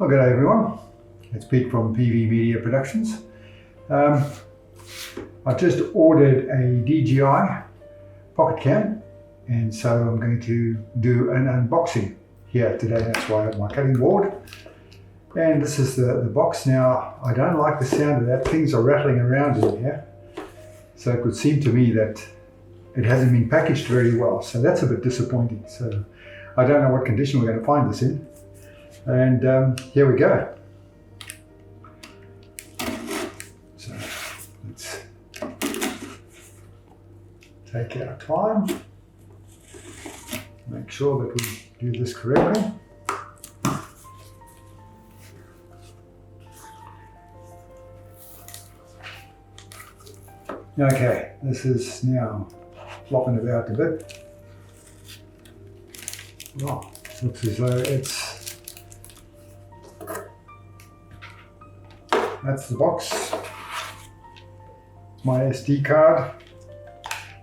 Well, good day everyone. It's Pete from PV Media Productions. I've just ordered a DJI Pocket Cam, and so I'm going to do an unboxing here today. That's why I have my cutting board. And this is the box. Now, I don't like the sound of that. Things are rattling around in here. So it would seem to me that it hasn't been packaged very well. So that's a bit disappointing. So I don't know what condition we're going to find this in. And here we go. So let's take our time, make sure that we do this correctly. Okay, this is now flopping about a bit. Well, looks as though that's the box. My SD card,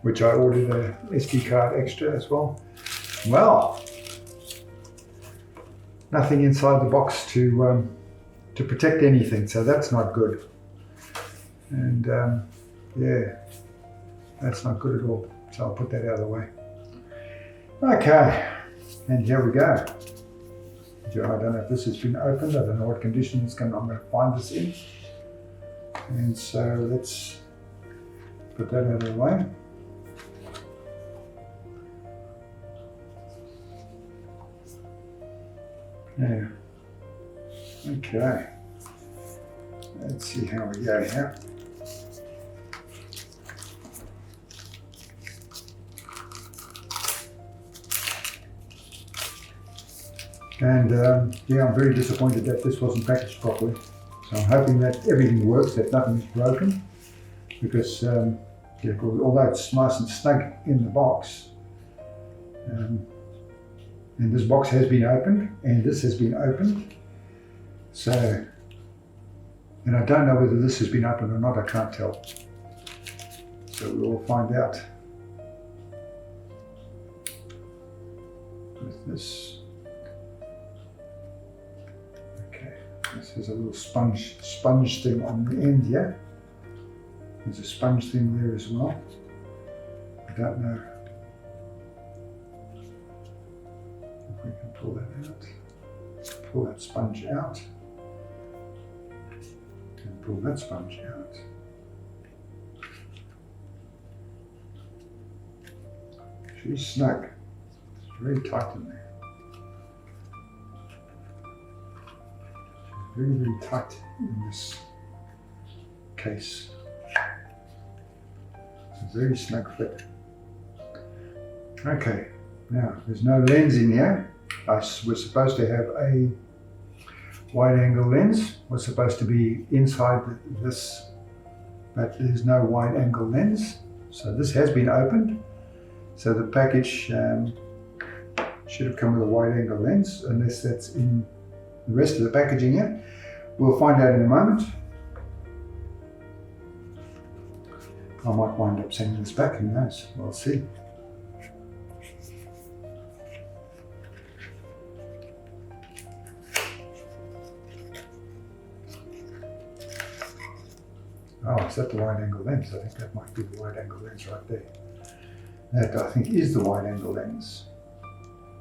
which I ordered a SD card extra as well. Well, nothing inside the box to protect anything, so that's not good. And yeah, that's not good at all. So I'll put that out of the way. Okay, and here we go. I don't know if this has been opened. I don't know what condition I'm going to find this in. And so let's put that out of the way. Yeah. Okay. Let's see how we go here. And yeah, I'm very disappointed that this wasn't packaged properly. So I'm hoping that everything works, that nothing is broken. Because yeah, although it's nice and snug in the box, and this box has been opened, and this has been opened. So, and I don't know whether this has been opened or not, I can't tell. So we will find out with this. This has a little sponge thing on the end here. There's a sponge thing there as well. I don't know if we can pull that out. Pull that sponge out. And pull that sponge out. She's snug. It's very tight in there. Very, very tight in this case. It's a very snug fit. Okay, now there's no lens in here. We're supposed to have a wide angle lens. We're supposed to be inside this, but there's no wide angle lens. So this has been opened. So the package should have come with a wide angle lens, unless that's in the rest of the packaging here. We'll find out in a moment. I might wind up sending this back, who knows? We'll see. Oh, is that the wide angle lens? I think that might be the wide angle lens right there. That I think is the wide angle lens,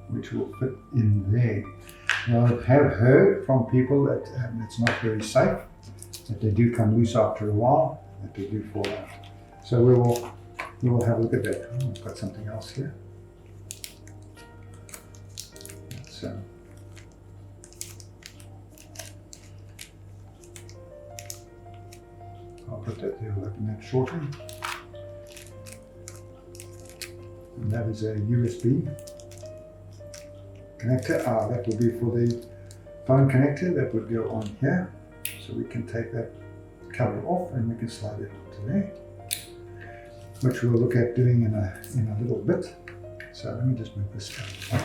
which will fit in there. Now, I have heard from people that it's not very safe, that they do come loose after a while, that they do fall out. So we will have a look at that. Oh, I've got something else here. So I'll put that there. We'll open that shortly. And that is a USB connector. That will be for the phone connector. That would go on here, so we can take that cover off and we can slide it onto there, which we'll look at doing in a little bit. So let me just move this down.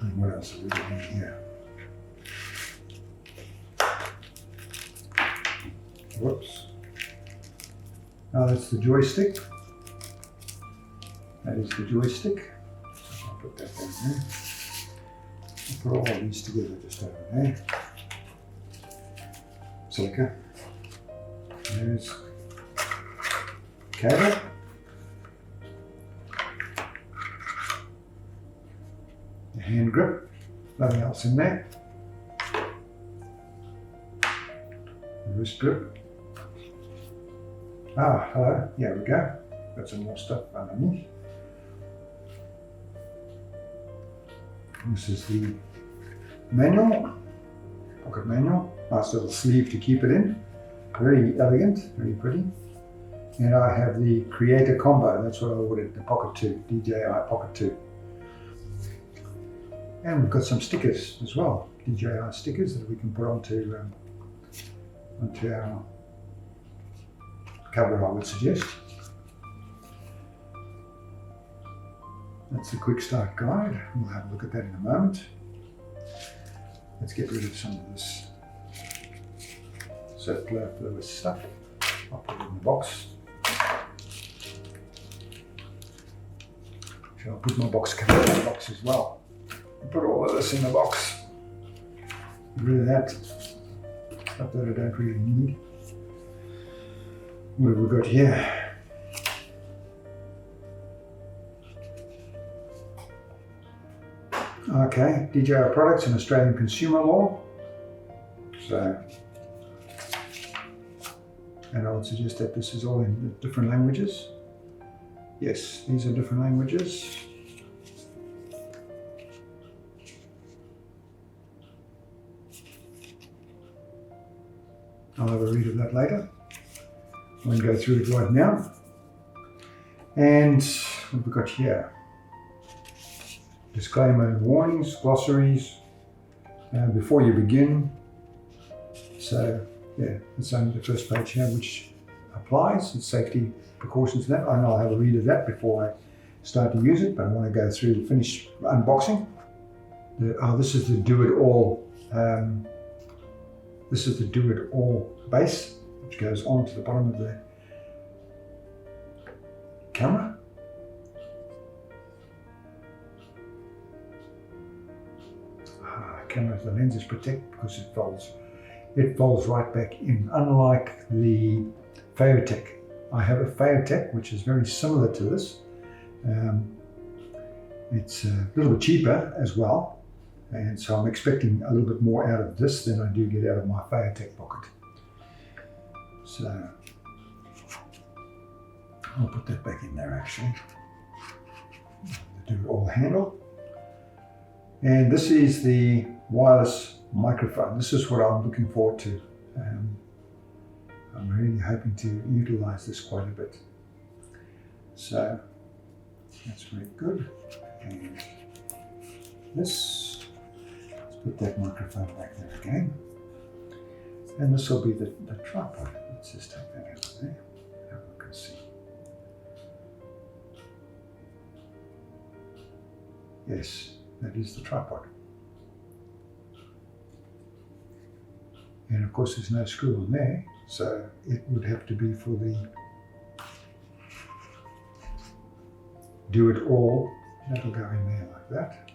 And what else have we got in here? Whoops. Oh, that's the joystick. That is the joystick. I'll put that down there. Put all of these together just over there. Silica. There's cable. The hand grip. Nothing else in there. The wrist grip. Ah, hello. Here we go. Got some more stuff underneath. This is the manual, pocket manual. Nice little sleeve to keep it in. Very elegant, very pretty. And I have the Creator Combo. That's what I ordered, the Pocket 2, DJI Pocket 2. And we've got some stickers as well, DJI stickers that we can put onto our cover, I would suggest. That's the quick start guide. We'll have a look at that in a moment. Let's get rid of some of this superfluous stuff. I'll put it in the box. Shall I put my box cover in the box as well? I'll put all of this in the box. Get rid of that stuff that I don't really need. What have we got here? Okay, DJI products and Australian consumer law. So, and I would suggest that this is all in different languages. Yes, these are different languages. I'll have a read of that later. I won't go through it right now. And what have we got here? Disclaimer and warnings, glossaries, before you begin. So yeah, it's only the first page here which applies. It's safety precautions and that. And I'll have a read of that before I start to use it, but I want to go through the finished unboxing. This is the do-it-all. This is the do-it-all base, which goes onto the bottom of the camera. Camera, the lens is protected because it folds right back in, unlike the FeiyuTech. I have a FeiyuTech which is very similar to this. It's a little bit cheaper as well, and so I'm expecting a little bit more out of this than I do get out of my FeiyuTech Pocket. So I'll put that back in there actually. The do-it-all handle. And this is the wireless microphone. This is what I'm looking forward to. I'm really hoping to utilize this quite a bit. So that's very good. And this, let's put that microphone back there again. And this will be the tripod. Let's just take that out of there. Have a look and see. Yes. That is the tripod. And of course there's no screw on there, so it would have to be for the do-it-all. That'll go in there like that.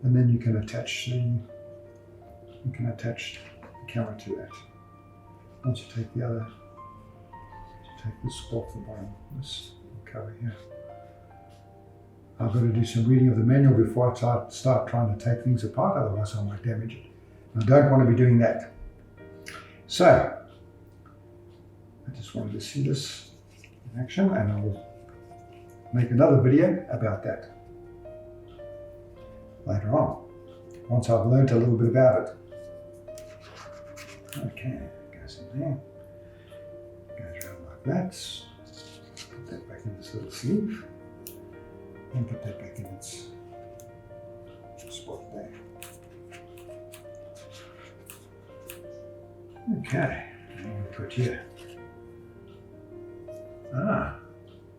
And then you can attach the camera to that. Once you take the other, take this off the bottom, this cover here. I've got to do some reading of the manual before I start trying to take things apart, otherwise I might damage it. I don't want to be doing that. So, I just wanted to see this in action, and I will make another video about that later on, once I've learned a little bit about it. Okay, it goes in there. Goes around like that. Put that back in this little sleeve. And put that back in its spot there. Okay, and we'll put here.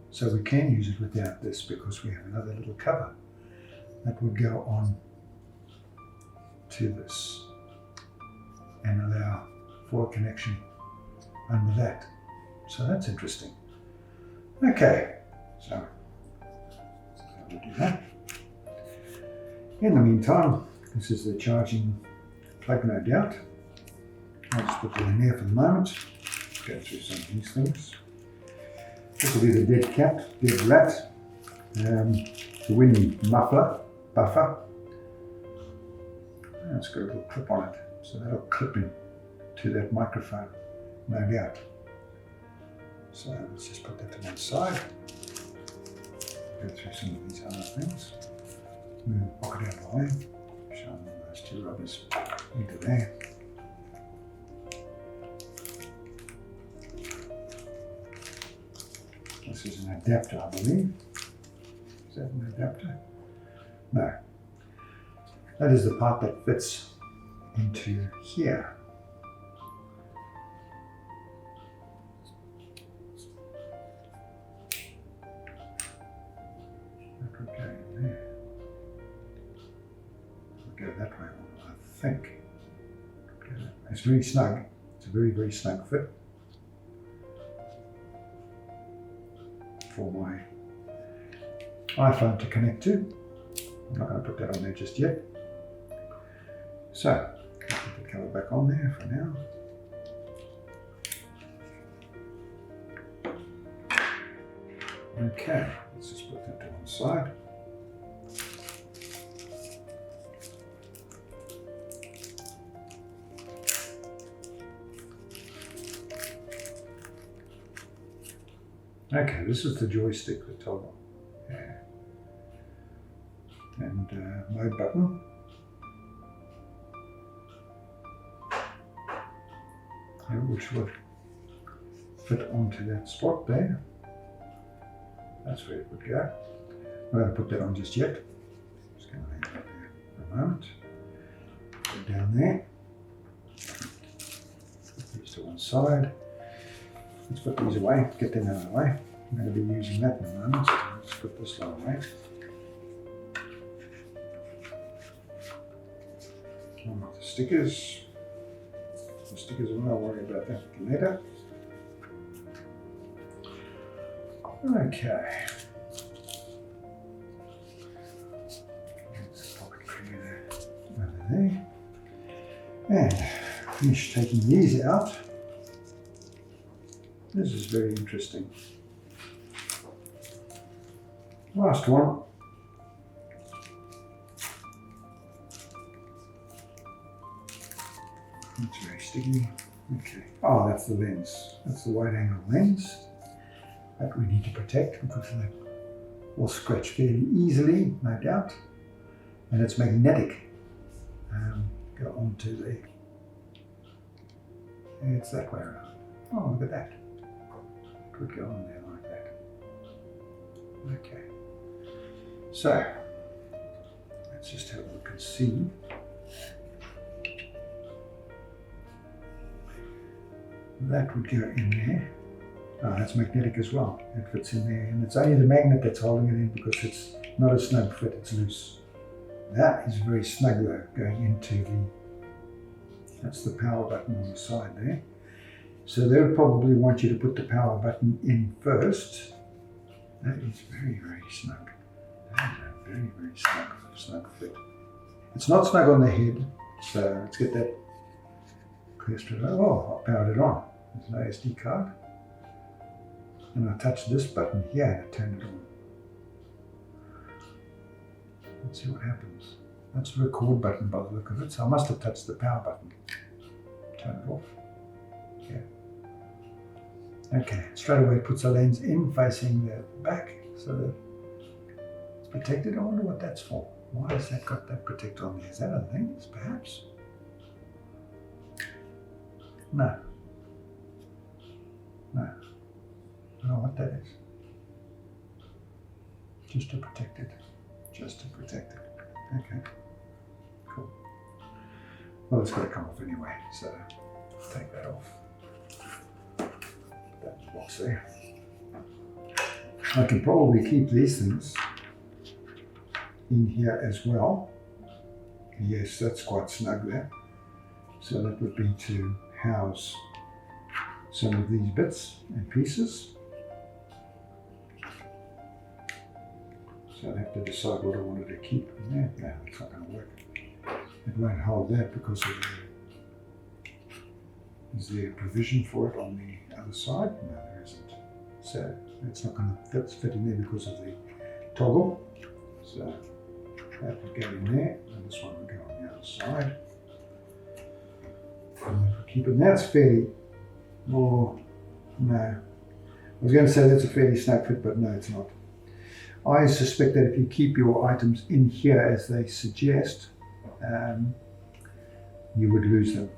So we can use it without this because we have another little cover that would go on to this and allow for a connection under that. So that's interesting. Okay, so we'll do that. In the meantime, this is the charging plug, no doubt. I'll just put that in there for the moment. Go through some of these things. This will be the dead cat, dead rat, the wind muffler, buffer. And it's got a little clip on it, so that'll clip in to that microphone, no doubt. So let's just put that to one side. Go through some of these other things. Move the pocket out of the way. Show them those two rubbers into there. This is an adapter, I believe. Is that an adapter? No. That is the part that fits into here. That would go in there. It would go that way, I think. It's very snug. It's a very, very snug fit for my iPhone to connect to. I'm not going to put that on there just yet. So, I'll put the cover back on there for now. Okay, let's just put that to one side. Okay, this is the joystick, the toggle. Yeah. And mode button. Which would fit onto that spot there. That's where it would go. I'm not going to put that on just yet. Just going to leave that there for a moment. Put it down there. Put these to one side. Let's put these away, get them out of the way. I'm going to be using that in a moment, so let's put this lot away. The stickers. The stickers, I'm not worried about that later. Okay. Let's pop it clear over there. And finish taking these out. This is very interesting. Last one. It's very sticky. Okay. Oh, that's the lens. That's the wide angle lens that we need to protect because that will scratch fairly easily, no doubt. And it's magnetic. Go on to the. It's that way around. Oh, look at that. It would go on there like that. Okay. So, let's just have a look and see. That would go in there. Oh, that's magnetic as well. It fits in there, and it's only the magnet that's holding it in because it's not a snug fit, it's loose. That is very snug though, going into the, that's the power button on the side there. So they would probably want you to put the power button in first. That is very, very snug. That is a very, very snug fit. It's not snug on the head, so let's get that clear straight away. Oh, I powered it on. There's an SD card. And I touched this button here and it turned it on. Let's see what happens. That's the record button by the look of it, so I must have touched the power button. Turn it off. Yeah. Okay, straight away it puts the lens in facing the back so that it's protected. I wonder what that's for. Why has that got that protector on there? Is that a lens, perhaps? No. No. I don't know what that is. Just to protect it. Just to protect it. Okay. Cool. Well, it's got to come off anyway, so take that off. Put that in the box there. I can probably keep these things in here as well. Yes, that's quite snug there. So that would be to house some of these bits and pieces. So I have to decide what I wanted to keep in there. No, it's not going to work. It won't hold that because of the, is there a provision for it on the other side? No, there isn't. So it's not going to fit in there because of the toggle. So that would go in there, and this one would go on the other side. And keep it. Now it's fairly more, no. I was going to say that's a fairly snug fit, but no, it's not. I suspect that if you keep your items in here as they suggest, you would lose them.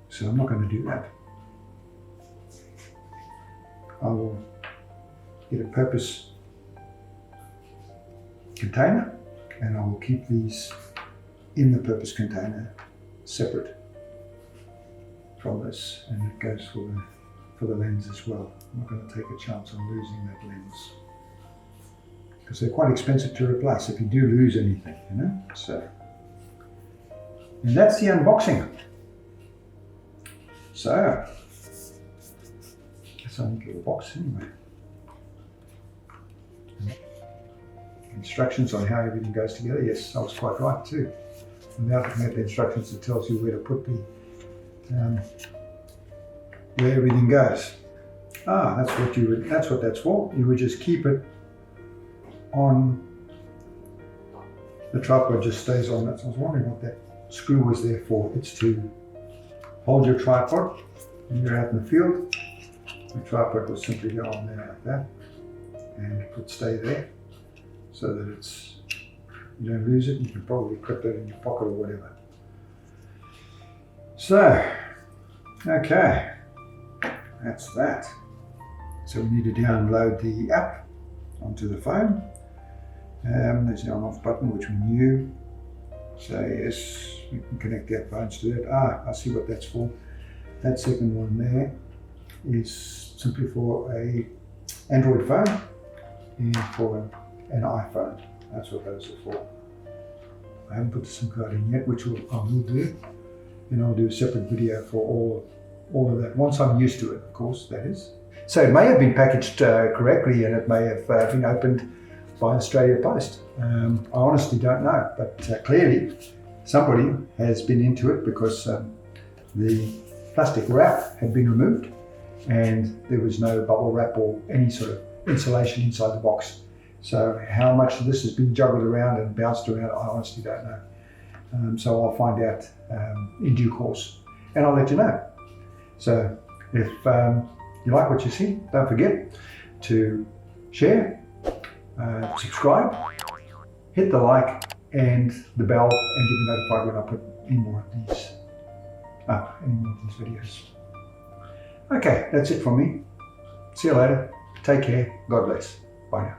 So I'm not going to do that. I will get a purpose container, and I will keep these in the purpose container separate from this, and it goes for the lens as well. I'm not going to take a chance on losing that lens because they're quite expensive to replace if you do lose anything, you know. So, and that's the unboxing. So, it's a neat little box anyway. Instructions on how everything goes together. Yes, I was quite right too. Without looking at the instructions, it tells you where to put the where everything goes. Ah, that's what you would. That's what that's for. You would just keep it on the tripod. Just stays on that. So I was wondering what that screw was there for. It's to hold your tripod when you're out in the field. The tripod will simply go on there like that, and it would stay there, so that it's you don't lose it. You can probably put that in your pocket or whatever. So, okay, that's that. So we need to download the app onto the phone. There's the on-off button, which we knew. So yes, we can connect our phones to that. Ah, I see what that's for. That second one there is simply for a Android phone and for an iPhone. That's what those are for. I haven't put the SIM card in yet, which I will do. And I'll do a separate video for all of that, once I'm used to it, of course, that is. So it may have been packaged correctly, and it may have been opened by Australia Post. I honestly don't know, but clearly somebody has been into it because the plastic wrap had been removed and there was no bubble wrap or any sort of insulation inside the box. So how much of this has been juggled around and bounced around, I honestly don't know. So I'll find out in due course, and I'll let you know. So if you like what you see, don't forget to share, subscribe, hit the like and the bell, and you'll be notified when I put any more of these up, any more of these videos. Okay, that's it from me. See you later. Take care. God bless. Bye now.